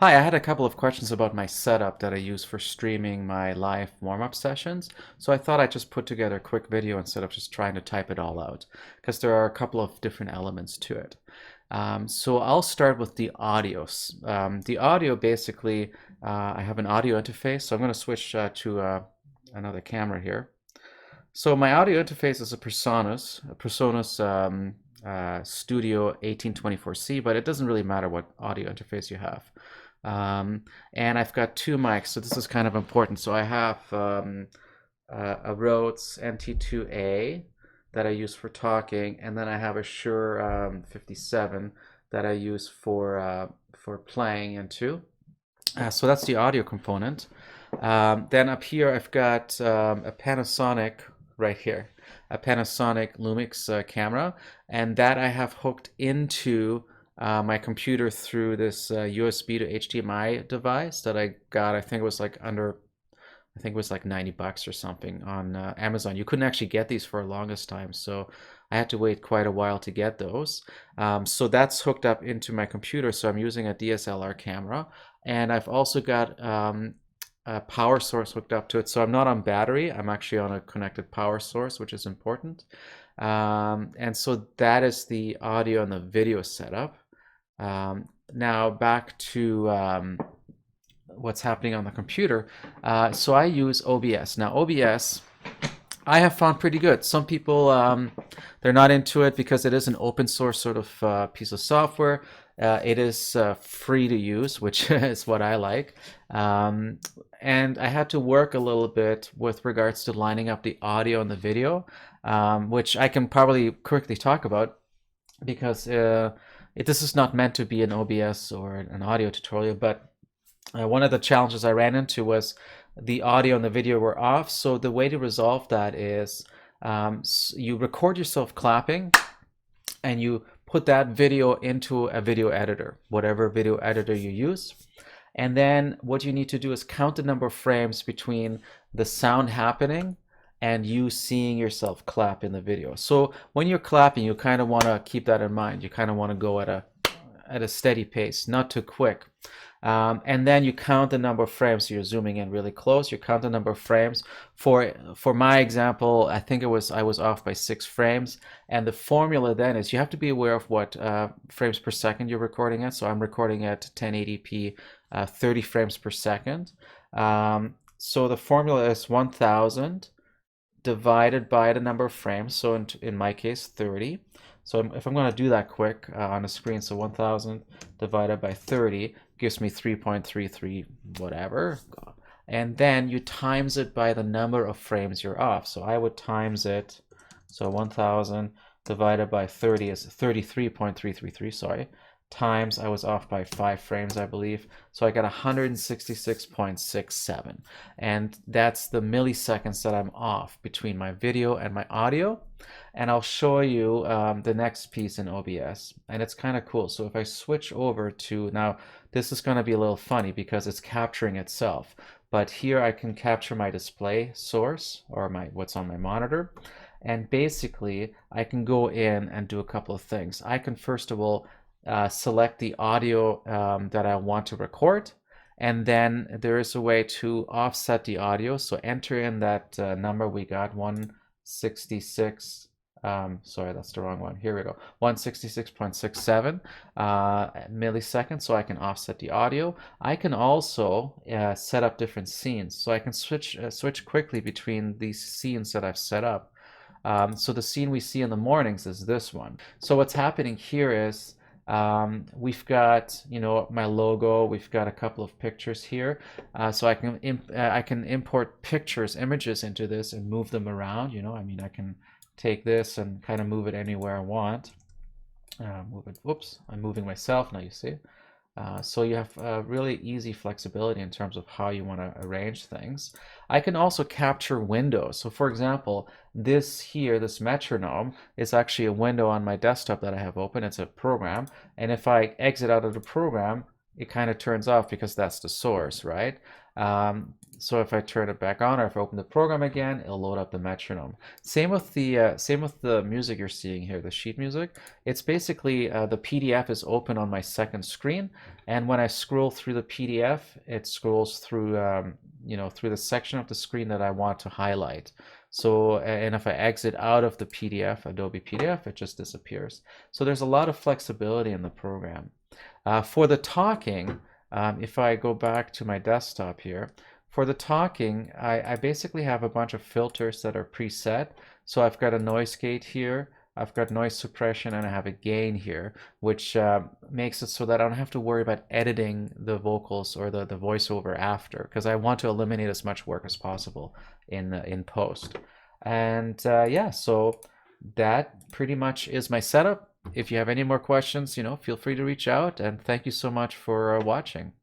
Hi, I had a couple of questions about my setup that I use for streaming my live warm-up sessions. So I thought I'd just put together a quick video instead of just trying to type it all out, because there are a couple of different elements to it. So I'll start with the audios. The audio basically, I have an audio interface, so I'm going to switch to another camera here. So my audio interface is a PreSonus Studio 1824C, but it doesn't really matter what audio interface you have. And I've got two mics, so this is kind of important. So I have a Rhodes NT2A that I use for talking, and then I have a Shure 57 that I use for playing into. So that's the audio component. Then up here I've got a Panasonic right here, a Panasonic Lumix camera, and that I have hooked into my computer through this USB to HDMI device that I got. I think it was like $90 or something on Amazon. You couldn't actually get these for the longest time, so I had to wait quite a while to get those. So that's hooked up into my computer, so I'm using a DSLR camera, and I've also got a power source hooked up to it. So I'm not on battery, I'm actually on a connected power source, which is important. And so that is the audio and the video setup. Now back to what's happening on the computer. So I use OBS. Now OBS, I have found pretty good. Some people, they're not into it because it is an open source sort of piece of software. It is free to use, which is what I like. And I had to work a little bit with regards to lining up the audio and the video, which I can probably quickly talk about because this is not meant to be an OBS or an audio tutorial, but one of the challenges I ran into was the audio and the video were off. So the way to resolve that is you record yourself clapping and you put that video into a video editor, whatever video editor you use. And then what you need to do is count the number of frames between the sound happening and you seeing yourself clap in the video. So when you're clapping, you kind of want to keep that in mind. You kind of want to go at a steady pace, not too quick. And then you count the number of frames. So you're zooming in really close. You count the number of frames. For my example, I think I was off by 6 frames. And the formula then is you have to be aware of what frames per second you're recording at. So I'm recording at 1080p, 30 frames per second. So the formula is 1000 divided by the number of frames. So in my case, 30. So if I'm going to do that quick on the screen, so 1000 divided by 30 gives me 3.33 whatever. And then you times it by the number of frames you're off. So I would times it. So 1000 divided by 30 is 33.333, sorry. Times I was off by 5 frames, I believe. So I got 166.67. And that's the milliseconds that I'm off between my video and my audio. And I'll show you the next piece in OBS. And it's kind of cool. So if I switch over to, now this is going to be a little funny because it's capturing itself. But here I can capture my display source or what's on my monitor. And basically I can go in and do a couple of things. I can first of all select the audio that I want to record, and then there is a way to offset the audio. So enter in that number we got, 166, sorry, that's the wrong one. Here we go, 166.67 milliseconds, so I can offset the audio. I can also set up different scenes, so I can switch quickly between these scenes that I've set up. So the scene we see in the mornings is this one. So what's happening here is we've got, my logo, we've got a couple of pictures here. So I can import images into this and move them around, I can take this and kind of move it anywhere I want. Whoops, I'm moving myself now, you see. So you have really easy flexibility in terms of how you want to arrange things. I can also capture windows. So for example, this metronome is actually a window on my desktop that I have open. It's a program. And if I exit out of the program, it kind of turns off because that's the source, right? So if I turn it back on or if I open the program again, it'll load up the metronome. Same with the music you're seeing here, the sheet music. It's basically the PDF is open on my second screen, and when I scroll through the PDF, it scrolls through through the section of the screen that I want to highlight. So, and if I exit out of the PDF, Adobe PDF, it just disappears. So there's a lot of flexibility in the program. For the talking, if I go back to my desktop here, for the talking, I basically have a bunch of filters that are preset. So I've got a noise gate here, I've got noise suppression, and I have a gain here, which makes it so that I don't have to worry about editing the vocals or the voiceover after, because I want to eliminate as much work as possible in post. And yeah, so that pretty much is my setup. If you have any more questions, feel free to reach out, and thank you so much for watching.